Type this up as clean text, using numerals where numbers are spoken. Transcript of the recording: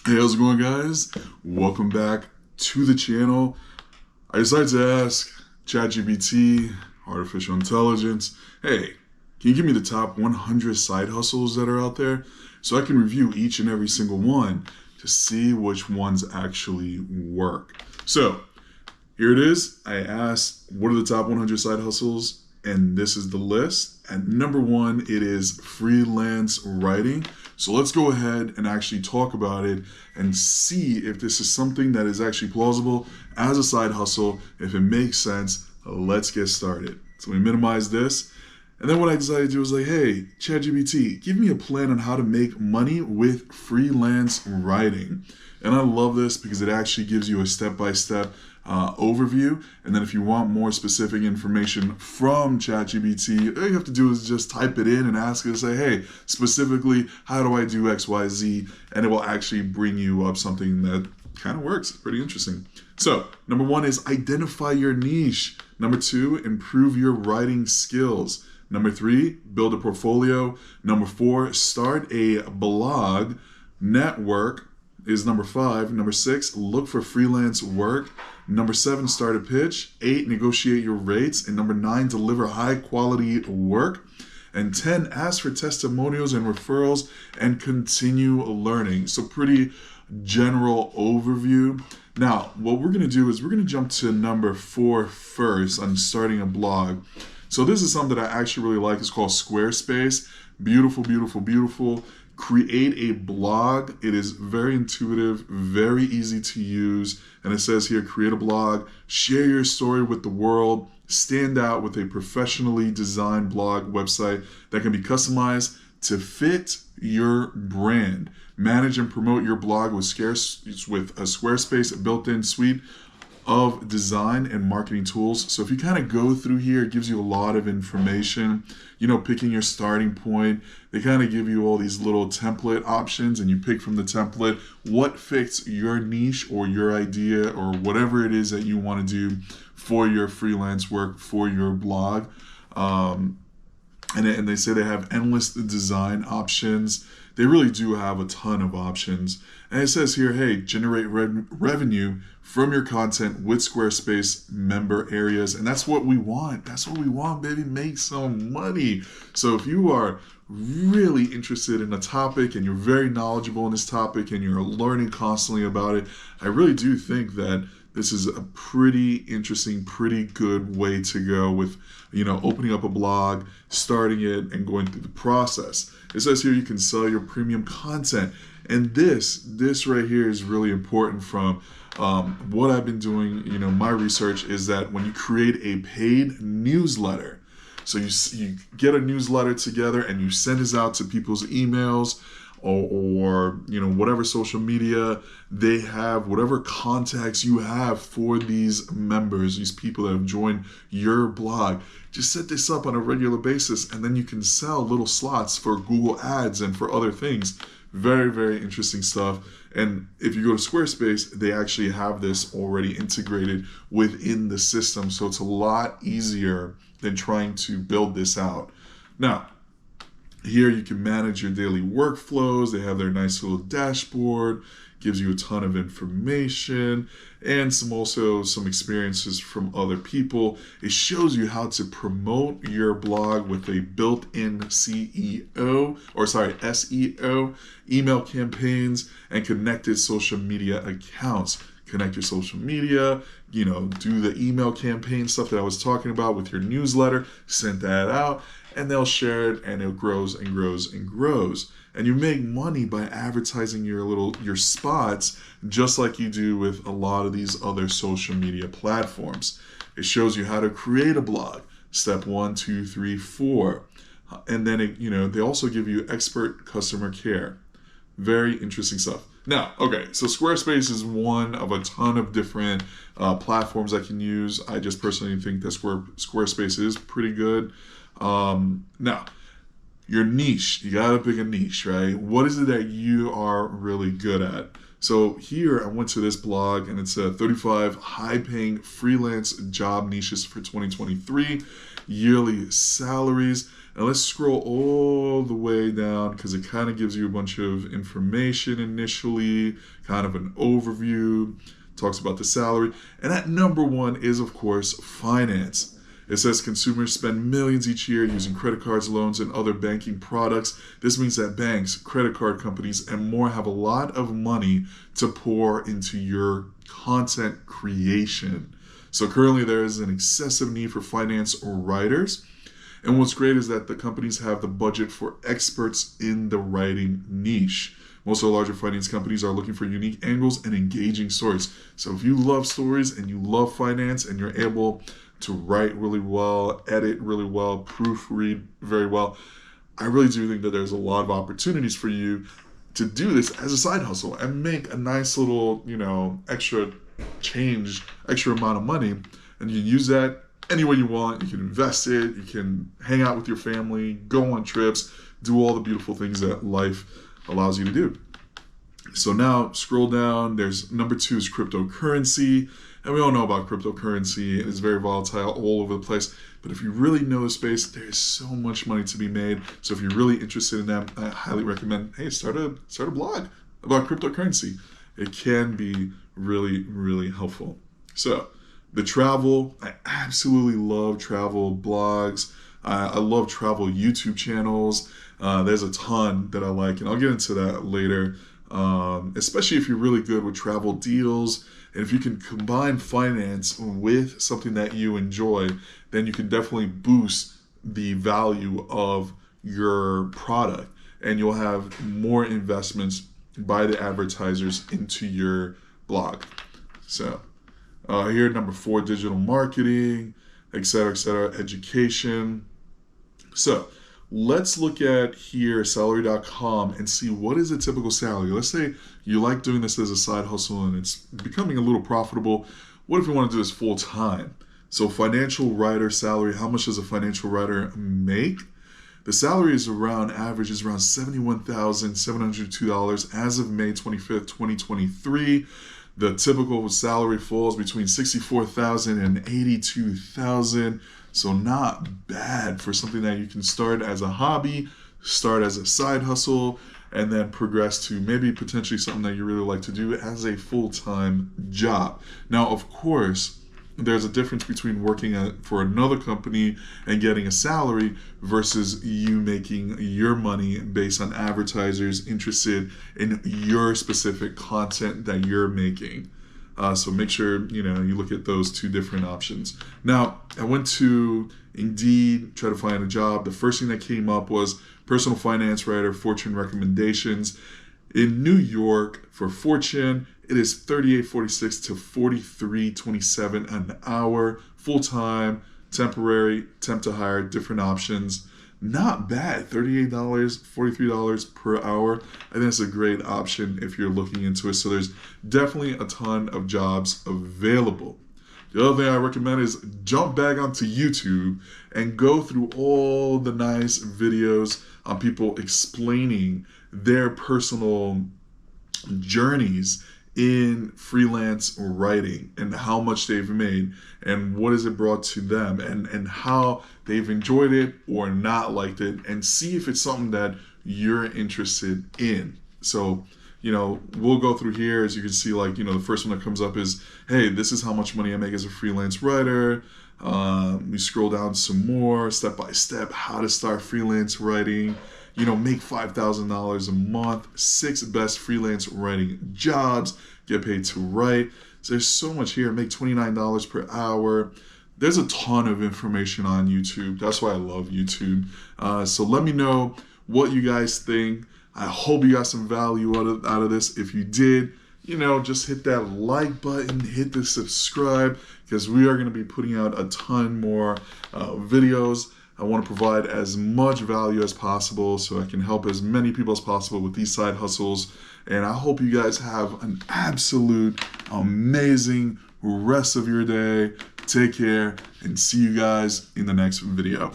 Hey, how's it going, guys? Welcome back to the channel. I decided to ask ChatGPT, artificial intelligence, hey, can you give me the top 100 side hustles that are out there so I can review each and every single one to see which ones actually work? So here it is. I asked, what are the top 100 side hustles? And this is the list. At number one, it is freelance writing. So let's go ahead and actually talk about it and see if this is something that is actually plausible as a side hustle. If it makes sense, let's get started. So we minimize this. And then what I decided to do was like, hey, ChatGPT, give me a plan on how to make money with freelance writing. And I love this because it actually gives you a step-by-step overview. And then if you want more specific information from ChatGPT, all you have to do is just type it in and ask it to say, hey, specifically, how do I do X, Y, Z? And it will actually bring you up something that kind of works. It's pretty interesting. So number one is identify your niche. Number two, improve your writing skills. Number three, build a portfolio. Number four, start a blog. Network is number five. Number six, look for freelance work. Number seven, start a pitch. 8, negotiate your rates. And number 9, deliver high quality work. And 10, ask for testimonials and referrals and continue learning. So pretty general overview. Now, what we're gonna do is we're gonna jump to number 4 first on starting a blog. So this is something that I actually really like. It's called Squarespace. Beautiful, beautiful, beautiful. Create a blog. It is very intuitive, very easy to use. And it says here, create a blog, share your story with the world, stand out with a professionally designed blog website that can be customized to fit your brand. Manage and promote your blog with a Squarespace built-in suite of design and marketing tools. So if you kind of go through here, it gives you a lot of information, picking your starting point. They kind of give you all these little template options and you pick from the template what fits your niche or your idea or whatever it is that you want to do for your freelance work, for your blog. And they say they have endless design options. They really do have a ton of options. And it says here, hey, generate revenue from your content with Squarespace member areas. And that's what we want. That's what we want, baby. Make some money. So if you are really interested in a topic and you're very knowledgeable in this topic and you're learning constantly about it, I really do think that this is a pretty interesting, pretty good way to go with, opening up a blog, starting it, and going through the process. It says here you can sell your premium content. And this right here is really important from what I've been doing. My research is that when you create a paid newsletter, so you get a newsletter together and you send this out to people's emails, or whatever social media they have, whatever contacts you have for these members, these people that have joined your blog, just set this up on a regular basis and then you can sell little slots for Google Ads and for other things. Very, very interesting stuff. And if you go to Squarespace, they actually have this already integrated within the system, so it's a lot easier than trying to build this out. Now, here you can manage your daily workflows. They have their nice little dashboard, gives you a ton of information and some experiences from other people. It shows you how to promote your blog with a built-in SEO, email campaigns, and connected social media accounts. Connect your social media, do the email campaign stuff that I was talking about with your newsletter, send that out, and they'll share it, and it grows and grows and grows. And you make money by advertising your spots, just like you do with a lot of these other social media platforms. It shows you how to create a blog, step 1, 2, 3, 4. And then they also give you expert customer care. Very interesting stuff. Now, okay, so Squarespace is one of a ton of different platforms I can use. I just personally think that Squarespace is pretty good. Now, your niche, you gotta pick a niche, right? What is it that you are really good at? So here I went to this blog and it's 35 high-paying freelance job niches for 2023, yearly salaries. And let's scroll all the way down because it kind of gives you a bunch of information initially, kind of an overview, talks about the salary. And at number one is, of course, finance. It says consumers spend millions each year using credit cards, loans, and other banking products. This means that banks, credit card companies, and more have a lot of money to pour into your content creation. So currently there is an excessive need for finance writers. And what's great is that the companies have the budget for experts in the writing niche. Most of the larger finance companies are looking for unique angles and engaging stories. So if you love stories and you love finance and you're able to write really well, edit really well, proofread very well, I really do think that there's a lot of opportunities for you to do this as a side hustle and make a nice little, extra amount of money. And you can use that any way you want. You can invest it, you can hang out with your family, go on trips, do all the beautiful things that life allows you to do. So now scroll down, there's number 2 is cryptocurrency. And we all know about cryptocurrency. It's very volatile all over the place. But if you really know the space, there's so much money to be made. So if you're really interested in that, I highly recommend, hey, start a blog about cryptocurrency. It can be really, really helpful. So the travel, I absolutely love travel blogs. I love travel YouTube channels. There's a ton that I like, and I'll get into that later. Especially if you're really good with travel deals. And if you can combine finance with something that you enjoy, then you can definitely boost the value of your product. And you'll have more investments by the advertisers into your blog. So here, number 4, digital marketing, etc., education. So let's look at here salary.com and see what is a typical salary. Let's say you like doing this as a side hustle and it's becoming a little profitable. What if you want to do this full time? So financial writer salary, how much does a financial writer make? The salary is average is around $71,702 as of May 25th, 2023. The typical salary falls between $64,000 and $82,000. So not bad for something that you can start as a hobby, start as a side hustle, and then progress to maybe potentially something that you really like to do as a full-time job. Now, of course, there's a difference between working for another company and getting a salary versus you making your money based on advertisers interested in your specific content that you're making. So make sure, you look at those 2 different options. Now, I went to Indeed, try to find a job. The first thing that came up was personal finance writer, Fortune recommendations. In New York, for Fortune, it is $38.46 to $43.27 an hour, full-time, temporary, temp to hire, different options. Not bad, $38, $43 per hour. I think it's a great option if you're looking into it. So there's definitely a ton of jobs available. The other thing I recommend is jump back onto YouTube and go through all the nice videos on people explaining their personal journeys in freelance writing and how much they've made and what has it brought to them and how they've enjoyed it or not liked it, and see if it's something that you're interested in. So, we'll go through here. As you can see, the first one that comes up is, hey, this is how much money I make as a freelance writer. We scroll down some more, step by step, how to start freelance writing. Make $5,000 a month, 6 best freelance writing jobs, get paid to write. So there's so much here. Make $29 per hour. There's a ton of information on YouTube. That's why I love YouTube. So let me know what you guys think. I hope you got some value out of this. If you did, just hit that like button, hit the subscribe, because we are going to be putting out a ton more videos. I want to provide as much value as possible so I can help as many people as possible with these side hustles. And I hope you guys have an absolute amazing rest of your day. Take care and see you guys in the next video.